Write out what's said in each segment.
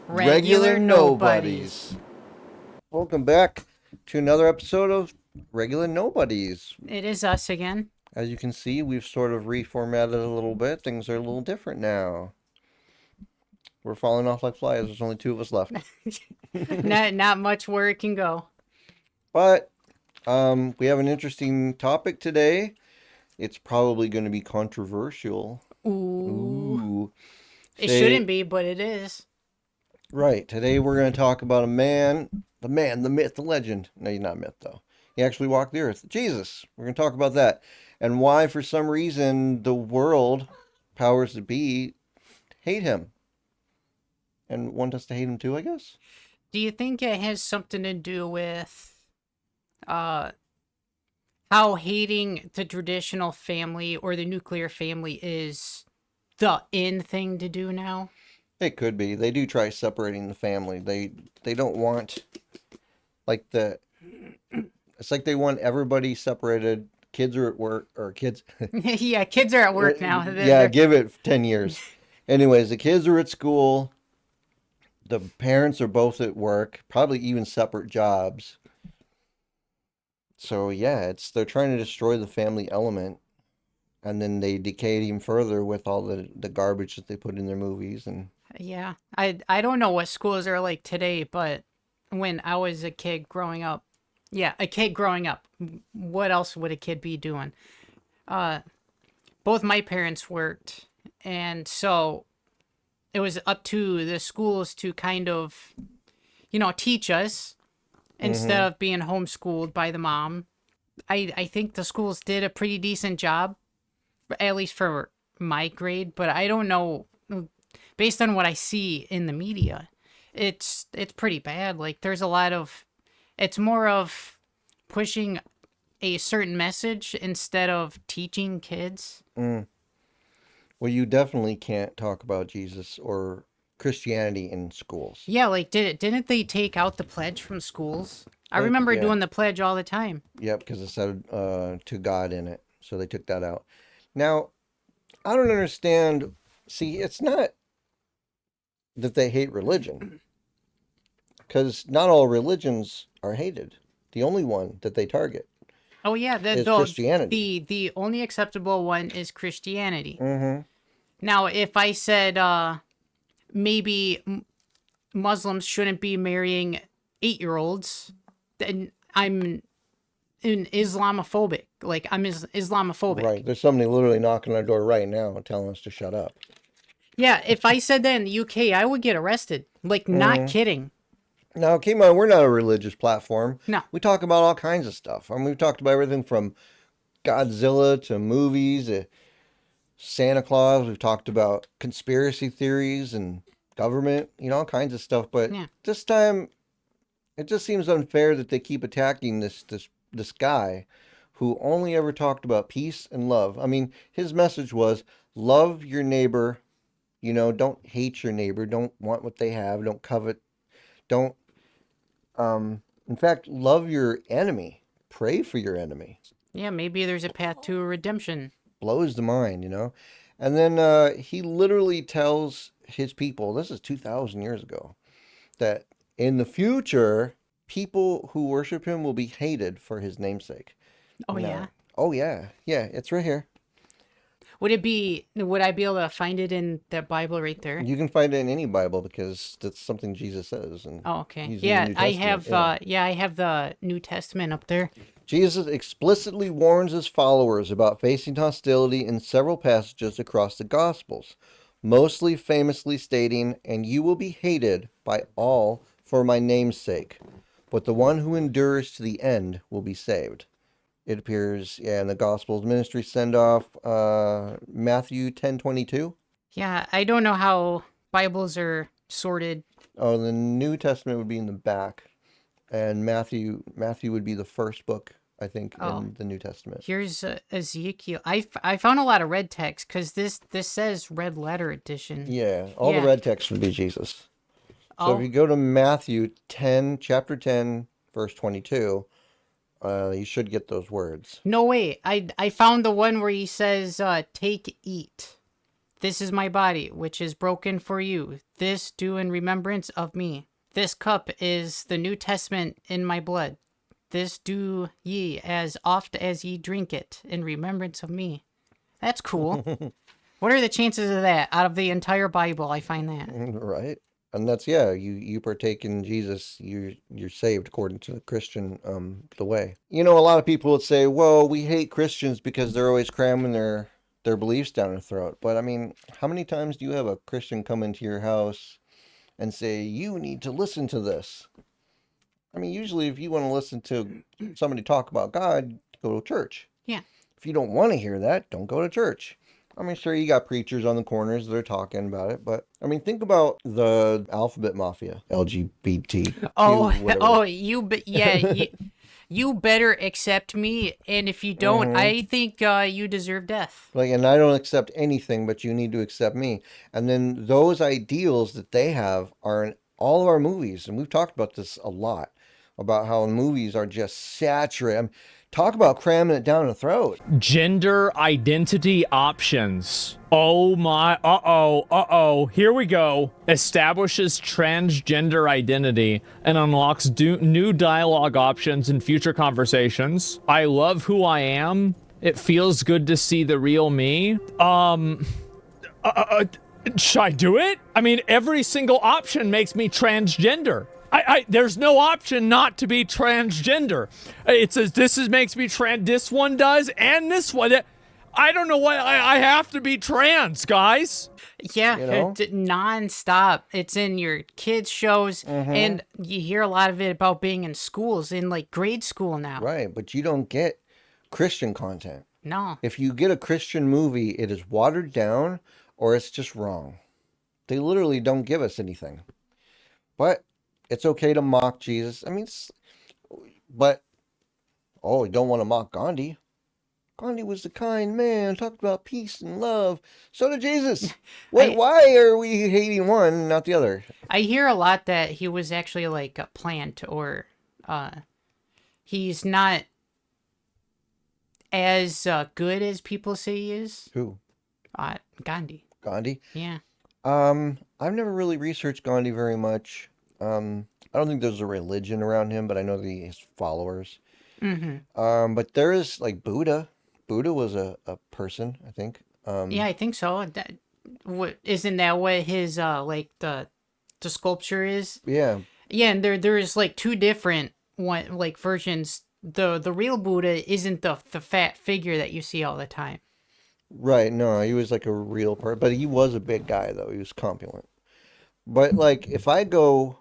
Regular Nobodies. Welcome back to another episode of Regular Nobodies. It is us again. As you can see, we've sort of reformatted a little bit. Things are a little different now. We're falling off like flies. There's only two of us left. Not much where it can go. But we have an interesting topic today. It's probably going to be controversial. Ooh. Ooh. It Today, shouldn't be, but it is. right. Today we're going to talk about a man, the myth, the legend. No, he's not a myth, though. He actually walked the earth. Jesus. We're going to talk about that. And why, for some reason, the world, powers that be, hate him. And want us to hate him too, I guess? Do you think it has something to do with uh how hating the traditional family or the nuclear family is the in thing to do now? It could be. They do try separating the family. They don't want, like, it's like they want everybody separated. Kids are at work, or kids. Yeah, kids are at work now. Yeah, give it 10 years. Anyways, the kids are at school. The parents are both at work, probably even separate jobs. So yeah, they're trying to destroy the family element, and then they decay it even further with all the garbage that they put in their movies. And Yeah. I don't know what schools are like today, but when I was a kid growing up, yeah, a kid growing up, what else would a kid be doing? Uh, both my parents worked, and so it was up to the schools to kind of, teach us instead hmm of being homeschooled by the mom. I think the schools did a pretty decent job, at least for my grade, but I don't know. Based on what I see in the media, it's pretty bad. Like there's a lot of, it's more of pushing a certain message instead of teaching kids. mm. Well, you definitely can't talk about Jesus or Christianity in schools. Yeah, like didn't they take out the pledge from schools? I remember Yeah, doing the pledge all the time. yep, because it said to God in it, so they took that out. Now, I don't understand. See, it's not that they hate religion, because not all religions are hated. The only one that they target Oh yeah, is Christianity. the only acceptable one is Christianity. Mm-hmm. Now, if I said maybe Muslims shouldn't be marrying 8-year-olds, then I'm an Islamophobic. Like I'm Islamophobic. Right. There's somebody literally knocking on our door right now telling us to shut up. Yeah, if I said that in the UK, I would get arrested. Like not Mm. kidding. Now, keep in mind, we're not a religious platform. No. We talk about all kinds of stuff. I mean, we've talked about everything from Godzilla to movies, Santa Claus. We've talked about conspiracy theories and government, all kinds of stuff. But Yeah. this time, it just seems unfair that they keep attacking this guy who only ever talked about peace and love. I mean, his message was love your neighbor. Don't hate your neighbor. Don't want what they have. Don't covet. Don't. In fact, love your enemy. Pray for your enemy. Yeah, maybe there's a path to redemption. Blows the mind. And then he literally tells his people, this is 2,000 years ago, that in the future, people who worship him will be hated for his namesake. Oh yeah. No. Oh, yeah. Yeah, it's right here. Would I be able to find it in the Bible right there? You can find it in any Bible because that's something Jesus says. And Oh, okay. he's in the Yeah, New I Testament. have I have the New Testament up there. Jesus explicitly warns his followers about facing hostility in several passages across the Gospels, mostly famously stating, "And you will be hated by all for my name's sake, but the one who endures to the end will be saved." It appears, yeah, in the Gospels ministry send off, Matthew 10:22. Yeah, I don't know how Bibles are sorted. Oh, the New Testament would be in the back, and Matthew would be the first book, I think, Oh, in the New Testament. here's Ezekiel. I found a lot of red text because this says red letter edition. Yeah, all the Yeah. red text would be Jesus. So if Oh you go to Matthew 10, chapter 10, verse 22, you should get those words. no way! I found the one where he says take eat. This is my body, which is broken for you. This do in remembrance of me. This cup is the New Testament in my blood. This do ye as oft as ye drink it in remembrance of me. That's cool. What are the chances of that out of the entire Bible? I find that. Right. And that's, yeah, you partake in Jesus, you're saved according to the Christian the way. You know, a lot of people would say, well, we hate Christians because they're always cramming their beliefs down their throat. But I mean, how many times do you have a Christian come into your house and say, you need to listen to this? I mean, usually if you want to listen to somebody talk about God, go to church. Yeah. If you don't want to hear that, don't go to church. I mean, sure, you got preachers on the corners that are talking about it, but I mean, think about the alphabet mafia, LGBTQ, Oh, whatever. you better accept me, and if you don't, hmm I think you deserve death. Like, and I don't accept anything, but you need to accept me. And then those ideals that they have are in all of our movies, and we've talked about this a lot, about how movies are just saturated. I mean, talk about cramming it down the throat. Gender identity options. Oh my, here we go. Establishes transgender identity and unlocks new dialogue options in future conversations. I love who I am. It feels good to see the real me. Should I do it? I mean, every single option makes me transgender. There's no option not to be transgender. It says makes me trans. This one does, and this one. I don't know why I have to be trans, guys. Yeah, You know? non-stop. It's in your kids' shows, and you hear a lot of it about being in schools, in like grade school now. Right, but you don't get Christian content. No. If you get a Christian movie, it is watered down or it's just wrong. They literally don't give us anything. But it's okay to mock Jesus. I mean, but, oh, you don't want to mock Gandhi. Gandhi was a kind man, talked about peace and love. So did Jesus. Wait, why are we hating one, not the other? I hear a lot that he was actually like a plant, or he's not as good as people say he is. Who? Gandhi. Gandhi? Yeah. I've never really researched Gandhi very much. I don't think there's a religion around him, but I know that he has followers. But there is like Buddha. Buddha was a person, I think. Yeah, I think so. Isn't that what his like the sculpture is? Yeah. Yeah, and there's like two different versions. The real Buddha isn't the fat figure that you see all the time. Right. No, he was like a real person, but he was a big guy though. He was corpulent. But like, if I go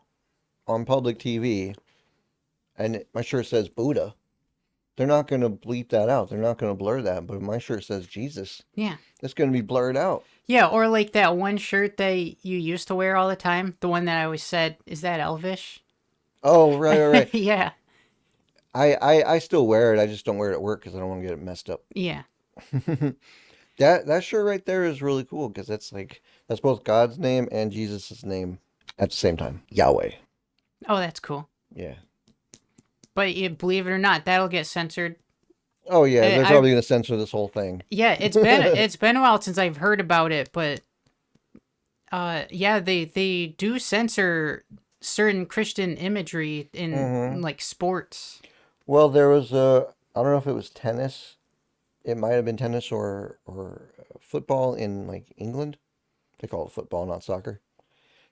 on public TV and my shirt says Buddha, they're not going to bleep that out. They're not going to blur that. But if my shirt says Jesus, Yeah. it's going to be blurred out. Yeah, or like that one shirt that you used to wear all the time. The one that I always said, is that Elvish? Oh, right. Yeah. I still wear it. I just don't wear it at work because I don't want to get it messed up. Yeah. That shirt right there is really cool because that's both God's name and Jesus' name at the same time. Yahweh. Oh, that's cool. Yeah. But believe it or not, that'll get censored. Oh yeah, they're probably going to censor this whole thing. Yeah, it's been a while since I've heard about it, but yeah, they do censor certain Christian imagery in like sports. Well, there was I don't know if it was tennis. It might have been tennis or football in like England. They call it football, not soccer.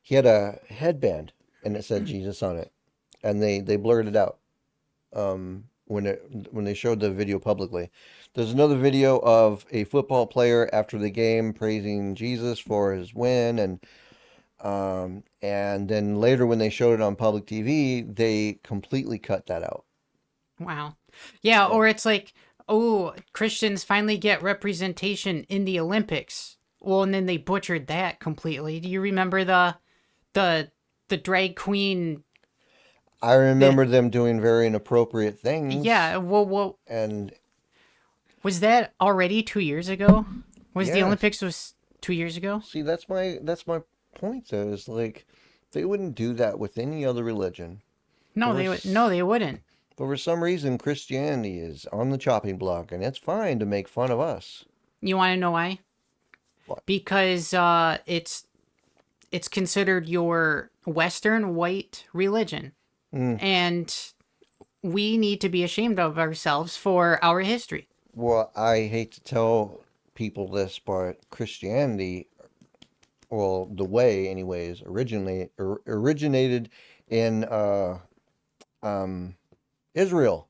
He had a headband and it said Jesus on it, and they blurred it out when they showed the video publicly. There's another video of a football player after the game praising Jesus for his win, and then later when they showed it on public TV, they completely cut that out. Wow. Yeah, or it's like, oh, Christians finally get representation in the Olympics. Well, and then they butchered that completely. Do you remember the drag queen? I remember them doing very inappropriate things. Yeah, well, And was that already 2 years ago? Was the Yes. Olympics was 2 years ago? see, that's my point though, is like they wouldn't do that with any other religion. No, they wouldn't. But for some reason Christianity is on the chopping block, and it's fine to make fun of us. You want to know why? What? because it's considered your Western white religion, and we need to be ashamed of ourselves for our history. Well, I hate to tell people this, but Christianity, well, the way, anyways, originated in um, Israel,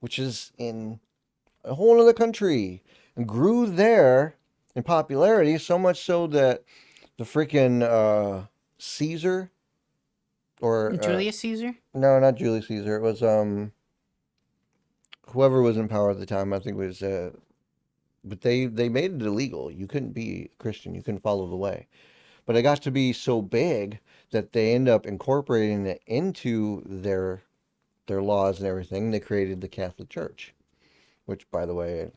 which is in a whole other country, and grew there in popularity so much so that the freaking Caesar or Julius Caesar? no, not Julius Caesar. It was whoever was in power at the time. I think it was but they made it illegal. You couldn't be a Christian. You couldn't follow the way. But it got to be so big that they end up incorporating it into their laws and everything. They created the Catholic Church, which, by the way,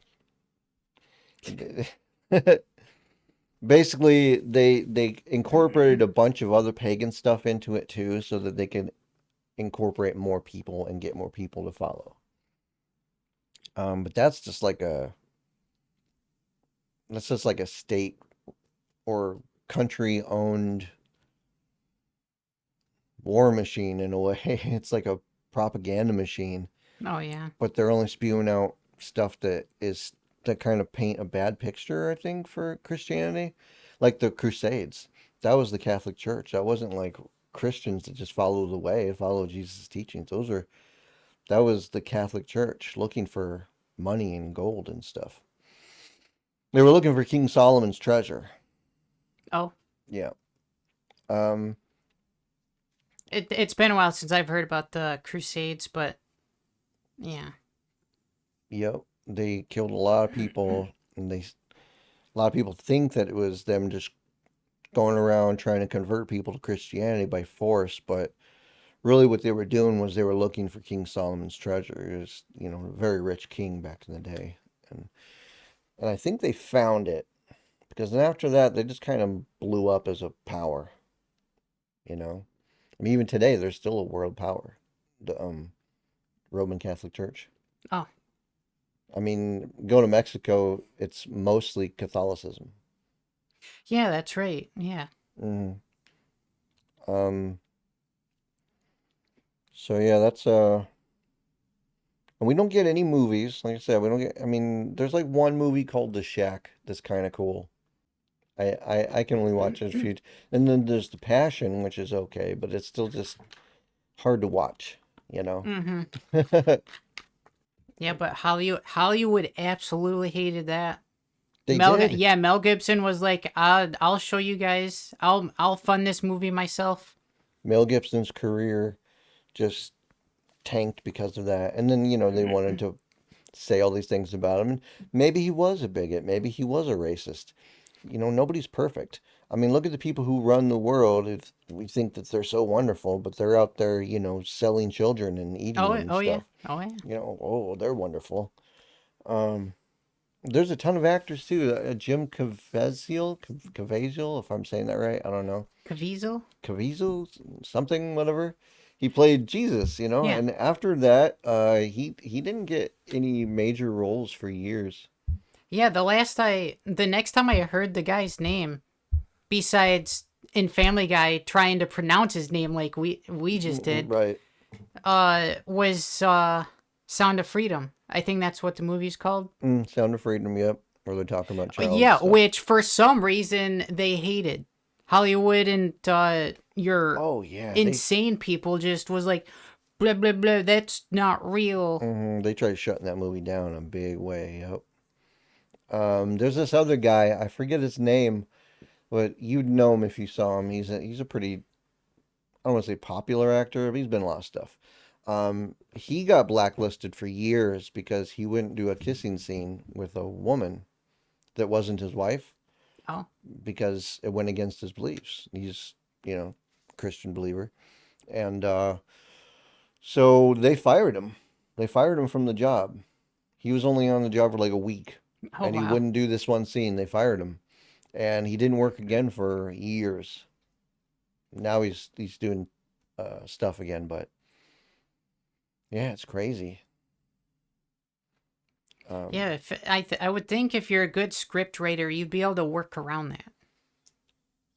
basically they incorporated a bunch of other pagan stuff into it too, so that they could incorporate more people and get more people to follow. But that's just like a state or country owned war machine in a way. It's like a propaganda machine, Oh yeah. but they're only spewing out stuff that kind of paint a bad picture, I think, for Christianity. Like the Crusades. That was the Catholic Church. That wasn't like Christians that just follow the way, follow Jesus' teachings. That was the Catholic Church looking for money and gold and stuff. They were looking for King Solomon's treasure. Oh, Yeah. Um, it's been a while since I've heard about the Crusades, but yeah. yep. They killed a lot of people, and a lot of people think that it was them just going around trying to convert people to Christianity by force, but really what they were doing was they were looking for King Solomon's treasure. He was, a very rich king back in the day. And and I think they found it because then after that they just kind of blew up as a power, you know. I mean, even today they're still a world power, the Roman Catholic Church. Oh, I mean, go to Mexico, it's mostly Catholicism. yeah, that's right. Yeah. hmm Um, so yeah, and we don't get any movies. Like I said, we don't get. I mean, there's like one movie called The Shack that's kind of cool. I can only watch it a few. And then there's The Passion, which is okay, but it's still just hard to watch. You know. Mm-hmm. Yeah, but Hollywood absolutely hated that. They did. Mel Gibson was like, I'll show you guys. I'll fund this movie myself." Mel Gibson's career just tanked because of that. And then, they wanted to say all these things about him. And maybe he was a bigot. Maybe he was a racist. Nobody's perfect. I mean, look at the people who run the world. If we think that they're so wonderful, but they're out there, selling children and eating Oh, them and oh yeah, stuff. oh yeah. Oh, they're wonderful. Um, there's a ton of actors too. Jim Caviezel, if I'm saying that right. I don't know. Caviezel. Caviezel, something, whatever. He played Jesus, Yeah, and after that, he didn't get any major roles for years. yeah. The next time I heard the guy's name, besides in Family Guy trying to pronounce his name like we just did, Right. was Sound of Freedom. I think that's what the movie's called. Sound of Freedom, yep. Where they're talking about child Yeah, stuff. which for some reason they hated. Hollywood and your Oh yeah, insane people just was like, blah blah blah. That's not real. they tried shutting that movie down in a big way. Yep. There's this other guy. I forget his name, but you'd know him if you saw him. He's a pretty, I don't want to say popular actor, but he's been in a lot of stuff. He got blacklisted for years because he wouldn't do a kissing scene with a woman that wasn't his wife Oh, because it went against his beliefs. He's, Christian believer. And so they fired him. They fired him from the job. He was only on the job for like a week oh and he wow. wouldn't do this one scene. They fired him. And he didn't work again for years. Now he's doing stuff again, but yeah, it's crazy. Yeah, I would think if you're a good script writer, you'd be able to work around that.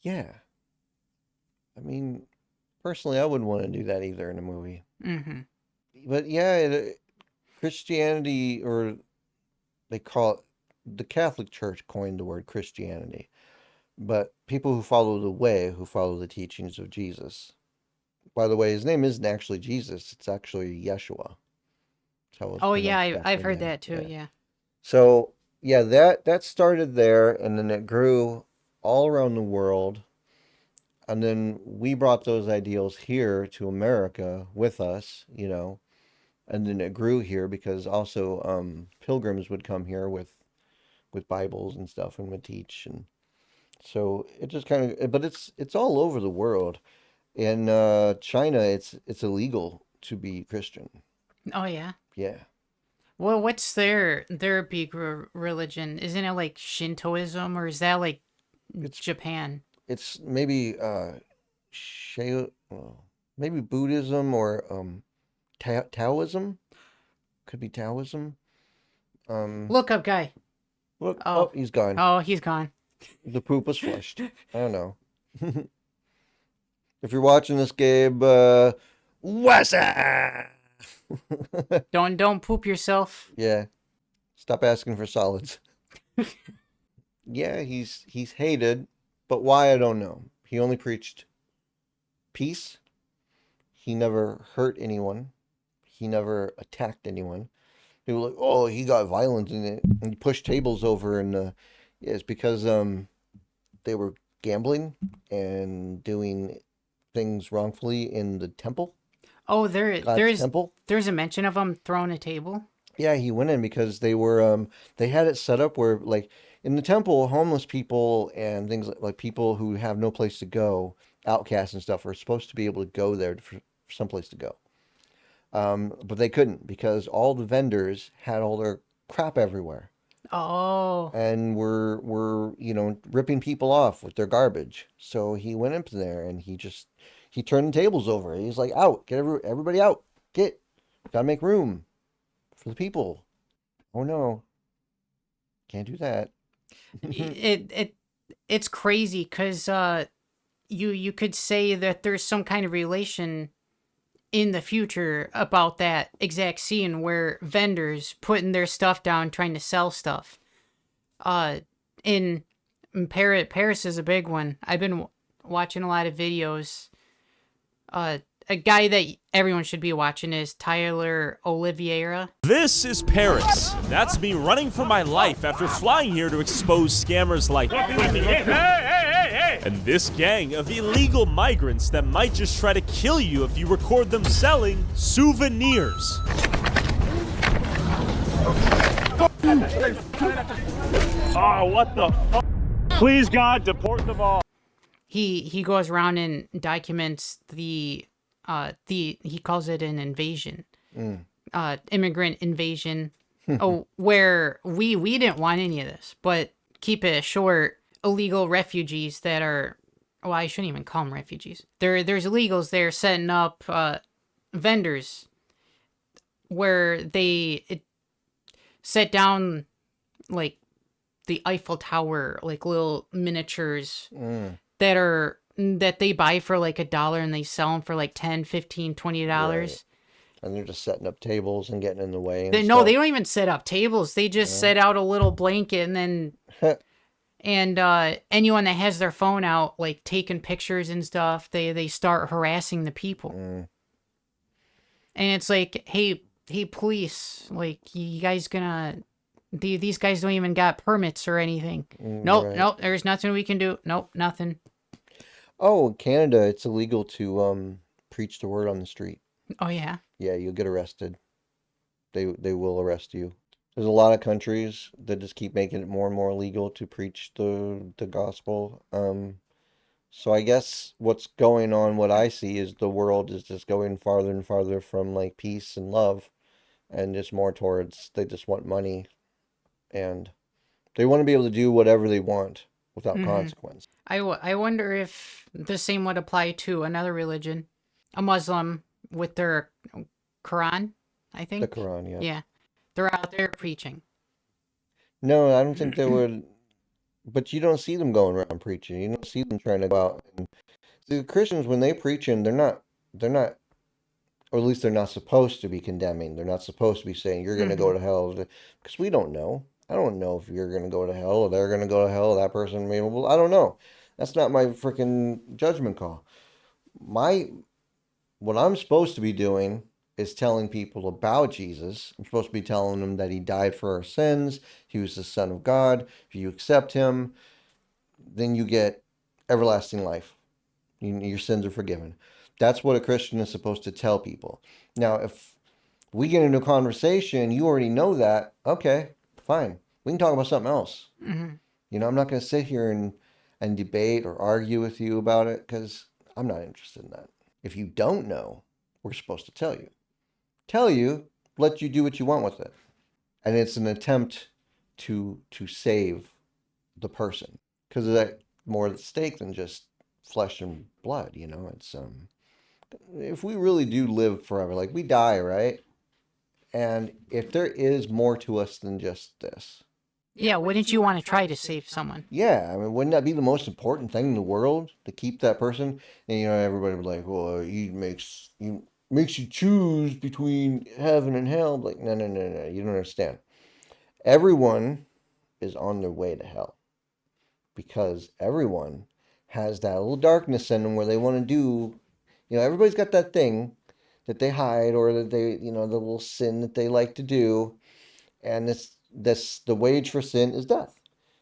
Yeah. I mean, personally, I wouldn't want to do that either in a movie. Mm-hmm. But yeah, Christianity, or they call it, the Catholic Church coined the word Christianity. But people who follow the way, who follow the teachings of Jesus. By the way, his name isn't actually Jesus, it's actually Yeshua. That's how it's Oh yeah, pronounced back I've then. heard that too. Yeah. Yeah. So yeah, that started there, and then it grew all around the world. And then we brought those ideals here to America with us, and then it grew here because also pilgrims would come here with Bibles and stuff and would teach, and so it just kind of, but it's all over the world. In China, it's illegal to be Christian. Oh yeah. Yeah, Well, what's their big religion? Isn't it like Shintoism, or is that like it's Japan? it's maybe maybe Buddhism or Taoism. Could be Taoism. Um, Look up, guy. Look, Oh, oh, he's gone. oh, he's gone. The poop was flushed. I don't know. If you're watching this, Gabe, Wassa! Don't poop yourself. Yeah, stop asking for solids. Yeah, he's hated, but why I don't know. He only preached peace. He never hurt anyone. He never attacked anyone. People were like, oh, he got violent in it, and he pushed tables over, and yeah, it's because they were gambling and doing things wrongfully in the temple, Oh, God's temple. there's a mention of him throwing a table. Yeah, he went in because they had it set up where, like, in the temple, homeless people and things like people who have no place to go, outcasts and stuff, are supposed to be able to go there for someplace to go. But they couldn't because all the vendors had all their crap everywhere Oh, and were ripping people off with their garbage. So he went up there and he turned the tables over. He's like, out, get everybody out, gotta make room for the people. Oh no, can't do that. it's crazy because you could say that there's some kind of relation in the future about that exact scene where vendors putting their stuff down trying to sell stuff. In Paris is a big one. I've been watching a lot of videos. A guy that everyone should be watching is Tyler Oliveira. This is Paris. That's me running for my life after flying here to expose scammers like and this gang of illegal migrants that might just try to kill you if you record them selling souvenirs. Oh, what the fuck? Please, God, deport them all. He goes around and documents the he calls it an invasion. Immigrant invasion. Oh, where we didn't want any of this, but keep it short, illegal refugees that are, well, I shouldn't even call them refugees. There's illegals there setting up vendors where they set down like the Eiffel Tower, like little miniatures that they buy for like $1 and they sell them for like $10, $15, $20. Right. And they're just setting up tables and getting in the way. And No, stuff. they don't even set up tables. They just set out a little blanket and then and anyone that has their phone out, like taking pictures and stuff, they start harassing the people. And it's like, hey, police, like you guys gonna these guys don't even got permits or anything. Nope, Right. nope, there's nothing we can do. Nope, nothing. Oh, in Canada, it's illegal to preach the word on the street. Oh yeah. Yeah, you'll get arrested. They will arrest you. There's a lot of countries that just keep making it more and more illegal to preach the gospel. So I guess what's going on, what I see is the world is just going farther and farther from like peace and love, and just more towards they just want money, and they want to be able to do whatever they want without consequence. I wonder if the same would apply to another religion, a Muslim with their Quran, I think. The Quran, yeah. Yeah. They're out there preaching. No, I don't think they would. But you don't see them going around preaching. You don't see them trying to go out. And the Christians, when they preaching, they're not, or at least they're not supposed to be condemning. They're not supposed to be saying you're going to go Hmm. to hell, because we don't know. I don't know if you're going to go to hell or they're going to go to hell. That person, maybe. Well, I don't know. That's not my freaking judgment call. My What I'm supposed to be doing is telling people about Jesus. I'm supposed to be telling them that he died for our sins. He was the Son of God. If you accept him, then you get everlasting life. Your sins are forgiven. That's what a Christian is supposed to tell people. Now, if we get into a conversation, you already know that, okay, fine. We can talk about something else. Hmm. I'm not going to sit here and debate or argue with you about it because I'm not interested in that. If you don't know, we're supposed to tell you. Tell you, let you do what you want with it. And it's an attempt to save the person because that more at stake than just flesh and blood. It's if we really do live forever, like we die, right? And if there is more to us than just this, Yeah, wouldn't you want to try to save someone? yeah, I mean, wouldn't that be the most important thing in the world to keep that person? And everybody would be like, well, he makes you choose between heaven and hell. Like, no, no, no, no, you don't understand. Everyone is on their way to hell because everyone has that little darkness in them where they want to do. Everybody's got that thing that they hide or that they, the little sin that they like to do, and this the wage for sin is death.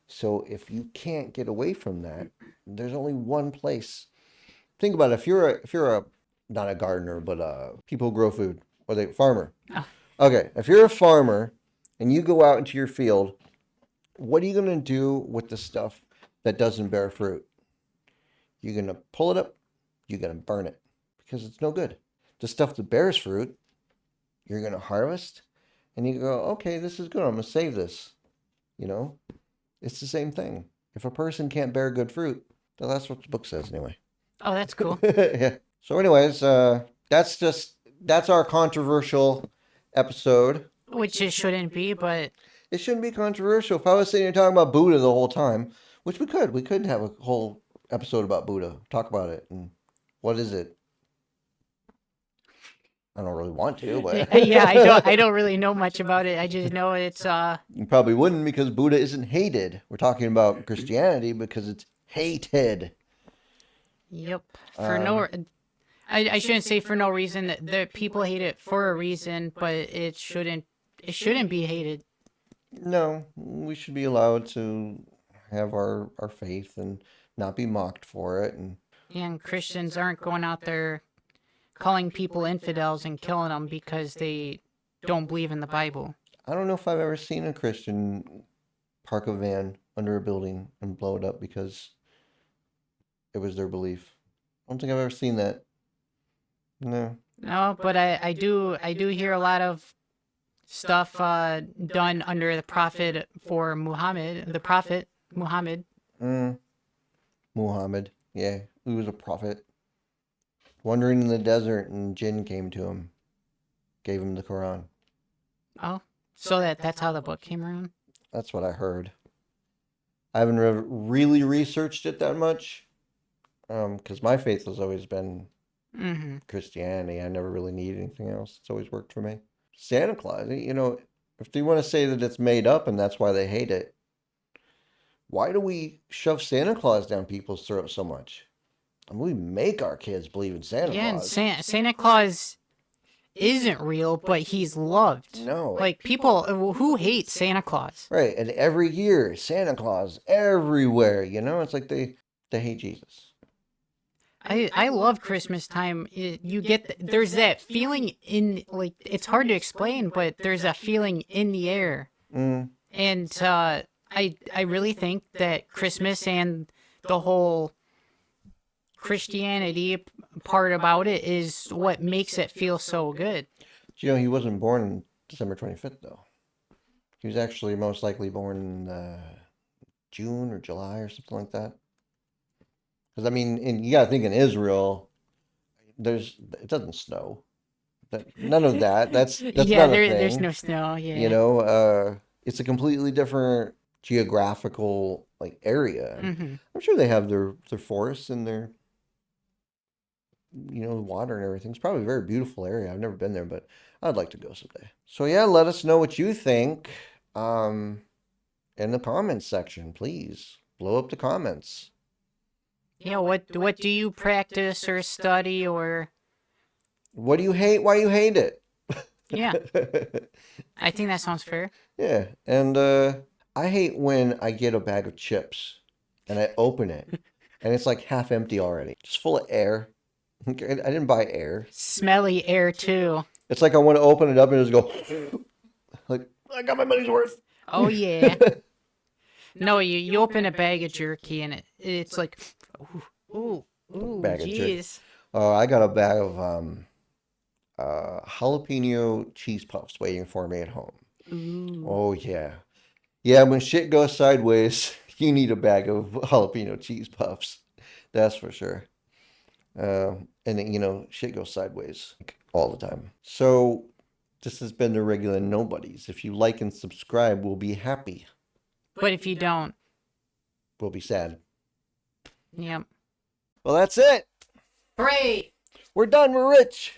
So if you can't get away from that, there's only one place. Think about it. If you're a not a gardener, but people who grow food, or they farmer. Oh, Okay, if you're a farmer and you go out into your field, what are you gonna do with the stuff that doesn't bear fruit? You're gonna pull it up, you're gonna burn it because it's no good. The stuff that bears fruit, you're gonna harvest, and you go, okay, this is good. I'm gonna save this. You know, it's the same thing. If a person can't bear good fruit, well, that's what the book says anyway. oh, that's cool. Yeah. So, anyways, that's our controversial episode. Which it shouldn't be, but It shouldn't be controversial. If I was sitting here talking about Buddha the whole time, which we could have a whole episode about Buddha, talk about it and what is it. I don't really want to, but yeah, I don't really know much about it. I just know it's you probably wouldn't because Buddha isn't hated. We're talking about Christianity because it's hated. yep, for no I shouldn't say for no reason. The people hate it for a reason, but it shouldn't be hated. No, we should be allowed to have our faith and not be mocked for it. And And Christians aren't going out there calling people infidels and killing them because they don't believe in the Bible. I don't know if I've ever seen a Christian park a van under a building and blow it up because it was their belief. I don't think I've ever seen that. No. No, but I do hear a lot of stuff done under the prophet for Muhammad, the prophet Muhammad. Mm, Muhammad. Yeah, he was a prophet. Wandering in the desert and jinn came to him, gave him the Quran. Oh, so that's how the book came around. That's what I heard. I haven't really researched it that much, because my faith has always been Mm-hmm. Christianity. I never really needed anything else. It's always worked for me. Santa Claus, if they want to say that it's made up and that's why they hate it, why do we shove Santa Claus down people's throats so much? I mean, we make our kids believe in Santa Yeah, and Claus. Santa Claus isn't real, but he's loved. No. Like people who hate Santa Claus. Right, and every year, Santa Claus everywhere, it's like they hate Jesus. I love Christmas time. You get there's that feeling in like it's hard to explain, but there's a feeling in the air, Mm, and I really think that Christmas and the whole Christianity part about it is what makes it feel so good. he wasn't born on December 25th, though. He was actually most likely born in June or July or something like that. Because, I mean, you got to think in Israel, it doesn't snow. None of that. That's Yeah, not a there's thing. no snow. Yeah. it's a completely different geographical like area. Mm-hmm. I'm sure they have their forests and their water and everything. It's probably a very beautiful area. I've never been there, but I'd like to go someday. So yeah, let us know what you think in the comments section, please. Blow up the comments. Yeah, what do you practice or study or? What do you hate? Why you hate it? Yeah, I think that sounds fair. Yeah, and I hate when I get a bag of chips and I open it and it's like half empty already, just full of air. I didn't buy air. Smelly air too. It's like I want to open it up and just go, like, I got my money's worth. Oh yeah. No, you open a bag of jerky and it's like, ooh, Bag of jerky. jeez. I got a bag of jalapeno cheese puffs waiting for me at home. Ooh. Oh yeah, yeah. When shit goes sideways, you need a bag of jalapeno cheese puffs. That's for sure. And shit goes sideways all the time. So this has been the regular Nobodies. If you like and subscribe, we'll be happy. But if you don't, We'll be sad. yep. Well, that's it. Great. We're done. We're rich.